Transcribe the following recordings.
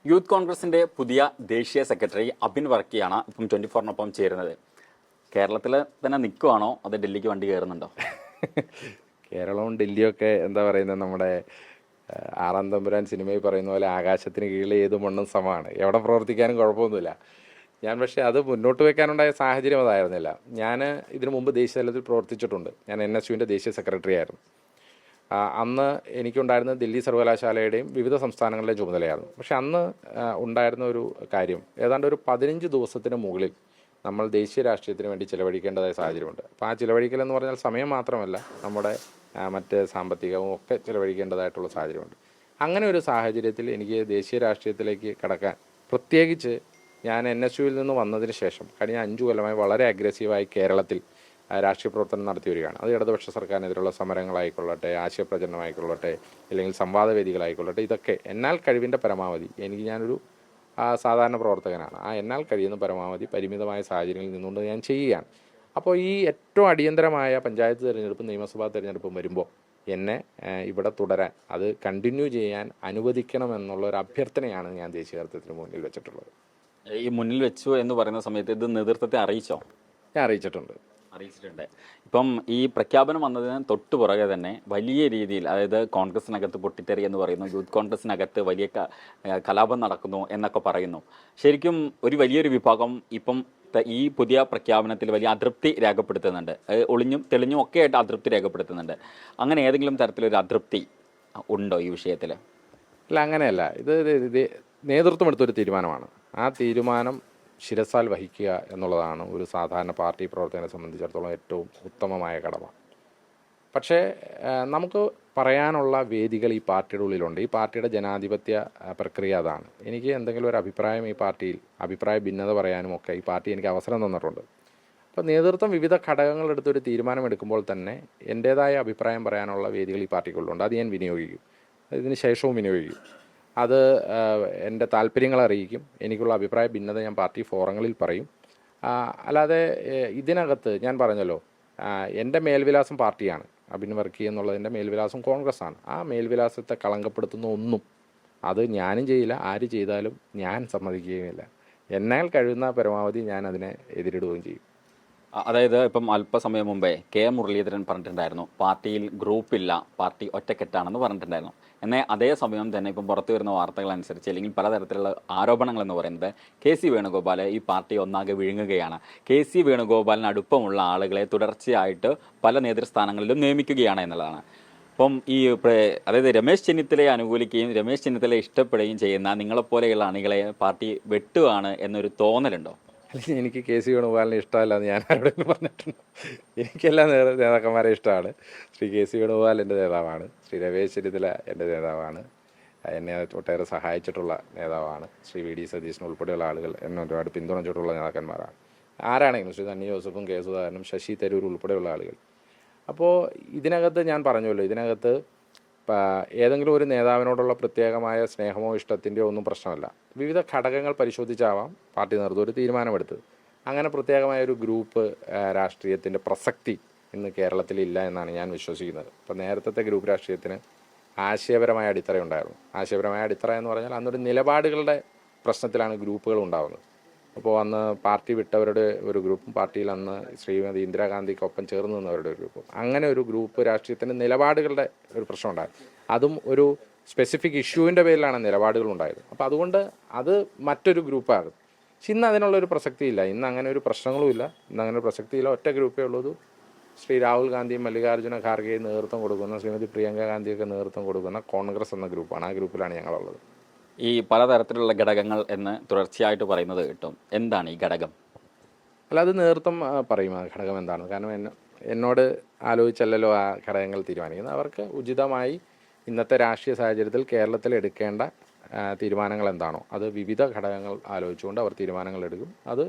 Youth കോൺഗ്രസിന്റെ പുതിയ ദേശീയ സെക്രട്ടറി അബിൻ വർക്കിയാണ് ഇപ്പം 24-നൊപ്പം ചേരുന്നത്. കേരളത്തിൽ തന്നെ നിൽക്കുവാണോ അതോ ഡൽഹിക്ക് വണ്ടി കയറുന്നുണ്ടോ? കേരളവും ഡൽഹിയൊക്കെ എന്താ പറയുന്നത്, നമ്മുടെ ആറാം തമ്പുരാൻ സിനിമയിൽ പറയുന്ന പോലെ ആകാശത്തിന് കീഴിൽ ഏത് മണ്ണും സമമാണ്. എവിടെ പ്രവർത്തിക്കാനും കുഴപ്പമൊന്നുമില്ല. ഞാൻ പക്ഷേ അത് മുന്നോട്ട് വെക്കാനുണ്ടായ സാഹചര്യം അതായിരുന്നില്ല. ഞാൻ ഇതിനു മുമ്പ് ദേശീയ തലത്തിൽ പ്രവർത്തിച്ചിട്ടുണ്ട്. ഞാൻ NSUവിൻ്റെ ദേശീയ സെക്രട്ടറി ആയിരുന്നു. അന്ന് എനിക്കുണ്ടായിരുന്ന ദില്ലി സർവകലാശാലയുടെയും വിവിധ സംസ്ഥാനങ്ങളിലെ ചുമതലയായിരുന്നു. പക്ഷെ അന്ന് ഉണ്ടായിരുന്ന ഒരു കാര്യം, ഏതാണ്ട് ഒരു 15 ദിവസത്തിന് മുകളിൽ നമ്മൾ ദേശീയ രാഷ്ട്രീയത്തിന് വേണ്ടി ചിലവഴിക്കേണ്ടതായ സാഹചര്യമുണ്ട്. അപ്പോൾ ആ ചിലവഴിക്കൽ എന്ന് പറഞ്ഞാൽ സമയം മാത്രമല്ല, നമ്മുടെ മറ്റ് സാമ്പത്തികവും ഒക്കെ ചിലവഴിക്കേണ്ടതായിട്ടുള്ള സാഹചര്യമുണ്ട്. അങ്ങനെ ഒരു സാഹചര്യത്തിൽ എനിക്ക് ദേശീയ രാഷ്ട്രീയത്തിലേക്ക് കടക്കാൻ, പ്രത്യേകിച്ച് ഞാൻ NSUവിൽ നിന്ന് വന്നതിന് ശേഷം കഴിഞ്ഞ 5 കൊല്ലമായി വളരെ അഗ്രസീവായി കേരളത്തിൽ രാഷ്ട്രീയ പ്രവർത്തനം നടത്തി വരികയാണ്. അത് ഇടതുപക്ഷ സർക്കാരിനെതിരെയുള്ള സമരങ്ങളായിക്കൊള്ളട്ടെ, ആശയപ്രചരണമായിക്കൊള്ളട്ടെ, അല്ലെങ്കിൽ സംവാദവേദികളായിക്കൊള്ളട്ടെ, ഇതൊക്കെ എന്നാൽ കഴിവിൻ്റെ പരമാവധി, ഞാനൊരു സാധാരണ പ്രവർത്തകനാണ്. എന്നാൽ കഴിയുന്ന പരമാവധി പരിമിതമായ സാഹചര്യങ്ങളിൽ നിന്നുകൊണ്ട് ഞാൻ ചെയ്യുകയാണ്. അപ്പോൾ ഈ ഏറ്റവും അടിയന്തരമായ പഞ്ചായത്ത് തിരഞ്ഞെടുപ്പും നിയമസഭാ തിരഞ്ഞെടുപ്പും വരുമ്പോൾ എന്നെ ഇവിടെ തുടരാൻ, അത് കണ്ടിന്യൂ ചെയ്യാൻ അനുവദിക്കണമെന്നുള്ള ഒരു അഭ്യർത്ഥനയാണ് ഞാൻ ദേശീയ നേതൃത്വത്തിന് മുന്നിൽ വെച്ചിട്ടുള്ളത്. ഈ മുന്നിൽ വെച്ചു എന്ന് പറയുന്ന സമയത്ത് ഇത് നേതൃത്വത്തെ അറിയിച്ചോ? ഞാൻ അറിയിച്ചിട്ടുണ്ട്. ഇപ്പം ഈ പ്രഖ്യാപനം വന്നതിന് തൊട്ട് പുറകെ തന്നെ വലിയ രീതിയിൽ, അതായത് കോൺഗ്രസിനകത്ത് പൊട്ടിത്തെറി എന്ന് പറയുന്നു, യൂത്ത് കോൺഗ്രസിനകത്ത് വലിയ കലാപം നടക്കുന്നു എന്നൊക്കെ പറയുന്നു. ശരിക്കും ഒരു വലിയൊരു വിഭാഗം ഇപ്പം ഈ പുതിയ പ്രഖ്യാപനത്തിൽ വലിയ അതൃപ്തി രേഖപ്പെടുത്തുന്നുണ്ട്. ഒളിഞ്ഞും തെളിഞ്ഞും ഒക്കെ ആയിട്ട് അതൃപ്തി രേഖപ്പെടുത്തുന്നുണ്ട്. അങ്ങനെ ഏതെങ്കിലും തരത്തിലൊരു അതൃപ്തി ഉണ്ടോ ഈ വിഷയത്തിൽ? അല്ല, അങ്ങനെയല്ല. ഇത് നേതൃത്വം എടുത്തൊരു തീരുമാനമാണ്. ആ തീരുമാനം ശിരസാൽ വഹിക്കുക എന്നുള്ളതാണ് ഒരു സാധാരണ പാർട്ടി പ്രവർത്തകനെ സംബന്ധിച്ചിടത്തോളം ഏറ്റവും ഉത്തമമായ കടമ. പക്ഷേ നമുക്ക് പറയാനുള്ള വേദികൾ ഈ പാർട്ടിയുടെ ഉള്ളിലുണ്ട്. ഈ പാർട്ടിയുടെ ജനാധിപത്യ പ്രക്രിയ അതാണ്. എനിക്ക് എന്തെങ്കിലും ഒരു അഭിപ്രായം ഈ പാർട്ടിയിൽ, അഭിപ്രായ ഭിന്നത പറയാനും ഒക്കെ ഈ പാർട്ടി എനിക്ക് അവസരം തന്നിട്ടുണ്ട്. അപ്പോൾ നേതൃത്വം വിവിധ ഘടകങ്ങളെടുത്തൊരു തീരുമാനമെടുക്കുമ്പോൾ തന്നെ എൻ്റേതായ അഭിപ്രായം പറയാനുള്ള വേദികൾ ഈ പാർട്ടിക്കുള്ളുണ്ട്. അത് ഞാൻ വിനിയോഗിക്കും, ഇതിന് ശേഷവും വിനിയോഗിക്കും. അത് എൻ്റെ താല്പര്യങ്ങൾ അറിയിക്കും. എനിക്കുള്ള അഭിപ്രായ ഭിന്നത ഞാൻ പാർട്ടി ഫോറങ്ങളിൽ പറയും. അല്ലാതെ ഇതിനകത്ത് ഞാൻ പറഞ്ഞല്ലോ, എൻ്റെ മേൽവിലാസം പാർട്ടിയാണ്. അബിൻ വർക്കി എന്നുള്ളതിൻ്റെ മേൽവിലാസം കോൺഗ്രസ്സാണ്. ആ മേൽവിലാസത്തെ കളങ്കപ്പെടുത്തുന്ന ഒന്നും അത് ഞാനും ചെയ്യില്ല, ആര് ചെയ്താലും ഞാൻ സമ്മതിക്കുകയുമില്ല. എന്നാൽ കഴിയുന്ന പരമാവധി ഞാൻ അതിനെ എതിരിടുകയും ചെയ്യും. അതായത് ഇപ്പം അല്പസമയം മുമ്പേ മുരളീധരൻ പറഞ്ഞിട്ടുണ്ടായിരുന്നു, പാർട്ടിയിൽ ഗ്രൂപ്പില്ല, പാർട്ടി ഒറ്റക്കെട്ടാണെന്ന് പറഞ്ഞിട്ടുണ്ടായിരുന്നു. എന്നാൽ അതേ സമയം തന്നെ ഇപ്പം പുറത്തു വരുന്ന വാർത്തകൾ അനുസരിച്ച്, അല്ലെങ്കിൽ പലതരത്തിലുള്ള ആരോപണങ്ങൾ എന്ന് പറയുന്നത്, KC വേണുഗോപാൽ ഈ പാർട്ടി ഒന്നാകെ വിഴുങ്ങുകയാണ്, KC വേണുഗോപാലിന് അടുപ്പമുള്ള ആളുകളെ തുടർച്ചയായിട്ട് പല നേതൃസ്ഥാനങ്ങളിലും നിയമിക്കുകയാണ് എന്നുള്ളതാണ്. അപ്പം അതായത് രമേശ് ചെന്നിത്തലയെ അനുകൂലിക്കുകയും രമേശ് ചെന്നിത്തലയെ ഇഷ്ടപ്പെടുകയും ചെയ്യുന്ന നിങ്ങളെപ്പോലെയുള്ള അണികളെ പാർട്ടി വെട്ടുകയാണ് എന്നൊരു തോന്നലുണ്ടോ? അല്ലെങ്കിൽ എനിക്ക് KC വേണുഗോപാലിനെ ഇഷ്ടമല്ല എന്ന് ഞാൻ ആരോടെങ്കിലും പറഞ്ഞിട്ടുണ്ട്. എനിക്കെല്ലാ നേതാക്കന്മാരെ ഇഷ്ടമാണ്. ശ്രീ KC വേണുഗോപാൽ എൻ്റെ നേതാവാണ്. ശ്രീ രമേശ് ചെന്നിത്തല എൻ്റെ നേതാവാണ്. എന്നെ ഒട്ടേറെ സഹായിച്ചിട്ടുള്ള നേതാവാണ്. ശ്രീ VD സതീശൻ ഉൾപ്പെടെയുള്ള ആളുകൾ എന്നെ ഒരുപാട് പിന്തുണച്ചിട്ടുള്ള നേതാക്കന്മാരാണ്. ആരാണെങ്കിലും ശ്രീ സണ്ണി ജോസഫും K സുധാകരനും ശശി തരൂർ ഉൾപ്പെടെയുള്ള ആളുകൾ. അപ്പോൾ ഇതിനകത്ത് ഞാൻ പറഞ്ഞല്ലോ, ഇതിനകത്ത് ഏതെങ്കിലും ഒരു നേതാവിനോടുള്ള പ്രത്യേകമായ സ്നേഹമോ ഇഷ്ടത്തിൻ്റെയോ ഒന്നും പ്രശ്നമല്ല. വിവിധ ഘടകങ്ങൾ പരിശോധിച്ചാവാം പാർട്ടി നേതൃത്വം ഒരു തീരുമാനമെടുത്തത്. അങ്ങനെ പ്രത്യേകമായ ഒരു ഗ്രൂപ്പ് രാഷ്ട്രീയത്തിൻ്റെ പ്രസക്തി ഇന്ന് കേരളത്തിലില്ല എന്നാണ് ഞാൻ വിശ്വസിക്കുന്നത്. അപ്പോൾ നേരത്തെ ഗ്രൂപ്പ് രാഷ്ട്രീയത്തിന് ആശയപരമായ അടിത്തറയുണ്ടായിരുന്നു. ആശയപരമായ അടിത്തറ എന്ന് പറഞ്ഞാൽ അന്നൊരു നിലപാടുകളുടെ പ്രശ്നത്തിലാണ് ഗ്രൂപ്പുകൾ ഉണ്ടാകുന്നത്. അപ്പോൾ അന്ന് പാർട്ടി വിട്ടവരുടെ ഒരു ഗ്രൂപ്പും പാർട്ടിയിൽ അന്ന് ശ്രീമതി ഇന്ദിരാഗാന്ധിക്കൊപ്പം ചേർന്ന് നിന്നവരുടെ ഒരു ഗ്രൂപ്പും, അങ്ങനെ ഒരു ഗ്രൂപ്പ് രാഷ്ട്രീയത്തിൻ്റെ നിലപാടുകളുടെ ഒരു പ്രശ്നം ഉണ്ടായിരുന്നു. അതും ഒരു സ്പെസിഫിക് ഇഷ്യൂവിൻ്റെ പേരിലാണ് നിലപാടുകൾ ഉണ്ടായത്. അപ്പോൾ അതുകൊണ്ട് അത് മറ്റൊരു ഗ്രൂപ്പാകും. പക്ഷെ ഇന്ന് അതിനുള്ളൊരു പ്രസക്തിയില്ല. ഇന്ന് അങ്ങനെ ഒരു പ്രശ്നങ്ങളുമില്ല. ഇന്ന് അങ്ങനെ ഒരു പ്രസക്തിയില്ല. ഒറ്റ ഗ്രൂപ്പേ ഉള്ളൂ. ശ്രീ രാഹുൽ ഗാന്ധിയും മല്ലികാർജ്ജുന ഖാർഗെയും നേതൃത്വം കൊടുക്കുന്ന, ശ്രീമതി പ്രിയങ്ക ഗാന്ധിയൊക്കെ നേതൃത്വം കൊടുക്കുന്ന കോൺഗ്രസ് എന്ന ഗ്രൂപ്പാണ്. ആ ഗ്രൂപ്പിലാണ് ഞങ്ങളുള്ളത്. ഈ പലതരത്തിലുള്ള ഘടകങ്ങൾ എന്ന് തുടർച്ചയായിട്ട് പറയുന്നത് കിട്ടും. എന്താണ് ഈ ഘടകം? അല്ല, അത് നേതൃത്വം പറയും ആ ഘടകം എന്താണെന്ന്. കാരണം എന്നോട് ആലോചിച്ചല്ലോ ആ ഘടകങ്ങൾ തീരുമാനിക്കുന്നത്. അവർക്ക് ഉചിതമായി ഇന്നത്തെ രാഷ്ട്രീയ സാഹചര്യത്തിൽ കേരളത്തിൽ എടുക്കേണ്ട തീരുമാനങ്ങൾ എന്താണോ അത് വിവിധ ഘടകങ്ങൾ ആലോചിച്ചുകൊണ്ട് അവർ തീരുമാനങ്ങൾ എടുക്കും. അത്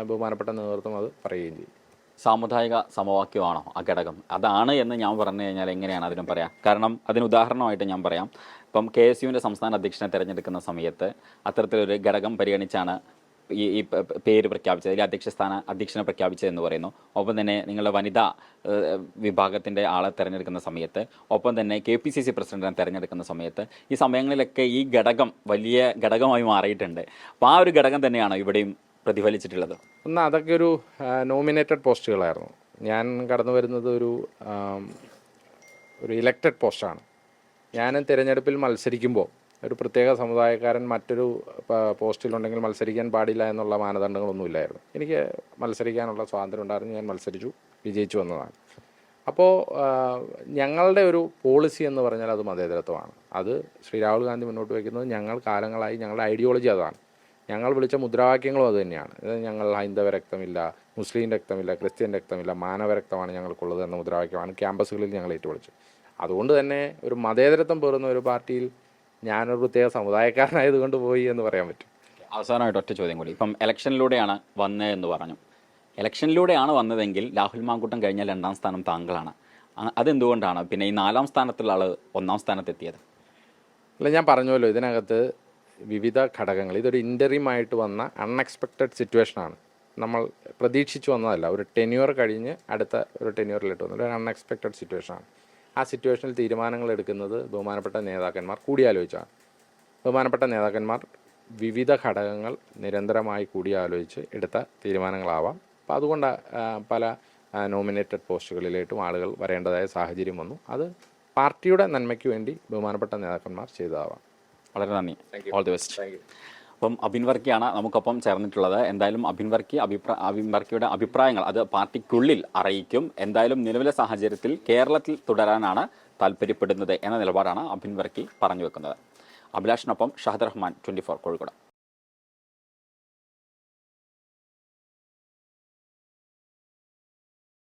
ബഹുമാനപ്പെട്ട നേതൃത്വം അത് പറയുകയും ചെയ്യും. സാമുദായിക സമവാക്യമാണോ ആ ഘടകം? അതാണ് എന്ന് ഞാൻ പറഞ്ഞു കഴിഞ്ഞാൽ എങ്ങനെയാണ് അതിന് പറയാം? കാരണം അതിന് ഉദാഹരണമായിട്ട് ഞാൻ പറയാം. ഇപ്പം KSUവിൻ്റെ സംസ്ഥാന അധ്യക്ഷനെ തിരഞ്ഞെടുക്കുന്ന സമയത്ത് അത്തരത്തിലൊരു ഘടകം പരിഗണിച്ചാണ് പേര് പ്രഖ്യാപിച്ചത്, അതിൽ അധ്യക്ഷനെ പ്രഖ്യാപിച്ചതെന്ന് പറയുന്നു. ഒപ്പം തന്നെ നിങ്ങളുടെ വനിതാ വിഭാഗത്തിൻ്റെ ആളെ തിരഞ്ഞെടുക്കുന്ന സമയത്ത്, ഒപ്പം തന്നെ KPCC പ്രസിഡന്റിനെ തിരഞ്ഞെടുക്കുന്ന സമയത്ത്, ഈ സമയങ്ങളിലൊക്കെ ഈ ഘടകം വലിയ ഘടകമായി മാറിയിട്ടുണ്ട്. അപ്പോൾ ആ ഒരു ഘടകം തന്നെയാണ് ഇവിടെയും പ്രതിഫലിച്ചിട്ടുള്ളത്. ഒന്ന് അതൊക്കെ ഒരു നോമിനേറ്റഡ് പോസ്റ്റുകളായിരുന്നു. ഞാൻ കടന്നു വരുന്നത് ഒരു ഇലക്റ്റഡ് പോസ്റ്റാണ്. ഞാൻ തിരഞ്ഞെടുപ്പിൽ മത്സരിക്കുമ്പോൾ ഒരു പ്രത്യേക സമുദായക്കാരൻ മറ്റൊരു പോസ്റ്റിലുണ്ടെങ്കിൽ മത്സരിക്കാൻ പാടില്ല എന്നുള്ള മാനദണ്ഡങ്ങളൊന്നുമില്ലായിരുന്നു. എനിക്ക് മത്സരിക്കാനുള്ള സ്വാതന്ത്ര്യം ഉണ്ടായിരുന്നു. ഞാൻ മത്സരിച്ചു, വിജയിച്ചു വന്നതാണ്. അപ്പോൾ ഞങ്ങളുടെ ഒരു പോളിസി എന്ന് പറഞ്ഞാൽ അത് മതേതരത്വമാണ്. അത് ശ്രീ രാഹുൽ ഗാന്ധി മുന്നോട്ട് വയ്ക്കുന്നത് ഞങ്ങൾ കാലങ്ങളായി, ഞങ്ങളുടെ ഐഡിയോളജി അതാണ്. ഞങ്ങൾ വിളിച്ച മുദ്രാവാക്യങ്ങളും അത് തന്നെയാണ്. ഞങ്ങൾ ഹൈന്ദവ രക്തമില്ല, മുസ്ലിം രക്തമില്ല, ക്രിസ്ത്യൻ രക്തമില്ല, മാനവ രക്തമാണ് ഞങ്ങൾക്കുള്ളത് എന്ന മുദ്രാവാക്യമാണ് ക്യാമ്പസുകളിൽ ഞങ്ങൾ ഏറ്റുവിളിച്ചത്. അതുകൊണ്ട് തന്നെ ഒരു മതേതരത്വം പേറുന്ന ഒരു പാർട്ടിയിൽ ഞാനൊരു പ്രത്യേക സമുദായക്കാരനായതുകൊണ്ട് പോയി എന്ന് പറയാൻ പറ്റും. അവസാനമായിട്ട് ഒറ്റ ചോദ്യം കൂടി. ഇപ്പം ഇലക്ഷനിലൂടെയാണ് വന്നതെന്ന് പറഞ്ഞു. ഇലക്ഷനിലൂടെയാണ് വന്നതെങ്കിൽ രാഹുൽ മാങ്കൂട്ടം കഴിഞ്ഞാൽ 2ാം സ്ഥാനം താങ്കളാണ്. അതെന്തുകൊണ്ടാണ് പിന്നെ ഈ 4ാം സ്ഥാനത്തുള്ള ആൾ 1ാം സ്ഥാനത്തെത്തിയത്? അല്ല, ഞാൻ പറഞ്ഞല്ലോ, ഇതിനകത്ത് വിവിധ ഘടകങ്ങൾ, ഇതൊരു ഇൻ്ററിമായിട്ട് വന്ന അൺഎക്സ്പെക്റ്റഡ് സിറ്റുവേഷനാണ്. നമ്മൾ പ്രതീക്ഷിച്ചു വന്നതല്ല. ഒരു ടെന്യൂർ കഴിഞ്ഞ് അടുത്ത ഒരു ടെന്യൂറിലിട്ട് വന്നത് ഒരു അൺഎക്സ്പെക്റ്റഡ് സിറ്റുവേഷനാണ്. ആ സിറ്റുവേഷനിൽ തീരുമാനങ്ങൾ എടുക്കുന്നത് ബഹുമാനപ്പെട്ട നേതാക്കന്മാർ കൂടിയാലോചിച്ചാണ്. ബഹുമാനപ്പെട്ട നേതാക്കന്മാർ വിവിധ ഘടകങ്ങൾ നിരന്തരമായി കൂടിയാലോചിച്ച് എടുത്ത തീരുമാനങ്ങളാവാം. അപ്പോൾ അതുകൊണ്ട് പല നോമിനേറ്റഡ് പോസ്റ്റുകളിലേട്ടും ആളുകൾ വരേണ്ടതായ സാഹചര്യം വന്നു. അത് പാർട്ടിയുടെ നന്മയ്ക്ക് വേണ്ടി ബഹുമാനപ്പെട്ട നേതാക്കന്മാർ ചെയ്തതാവാം. വളരെ നന്ദി. All the best. അപ്പം അബിൻ വർക്കിയാണ് നമുക്കൊപ്പം ചേർന്നിട്ടുള്ളത്. എന്തായാലും അബിൻ വർക്കിയുടെ അഭിപ്രായങ്ങൾ അത് പാർട്ടിക്കുള്ളിൽ അറിയിക്കും. എന്തായാലും നിലവിലെ സാഹചര്യത്തിൽ കേരളത്തിൽ തുടരാനാണ് താല്പര്യപ്പെടുന്നത് എന്ന നിലപാടാണ് അബിൻ വർക്കി പറഞ്ഞു വെക്കുന്നത്. അഭിലാഷിനൊപ്പം ഷഹദ് റഹ്മാൻ, 24 കോഴിക്കോട്.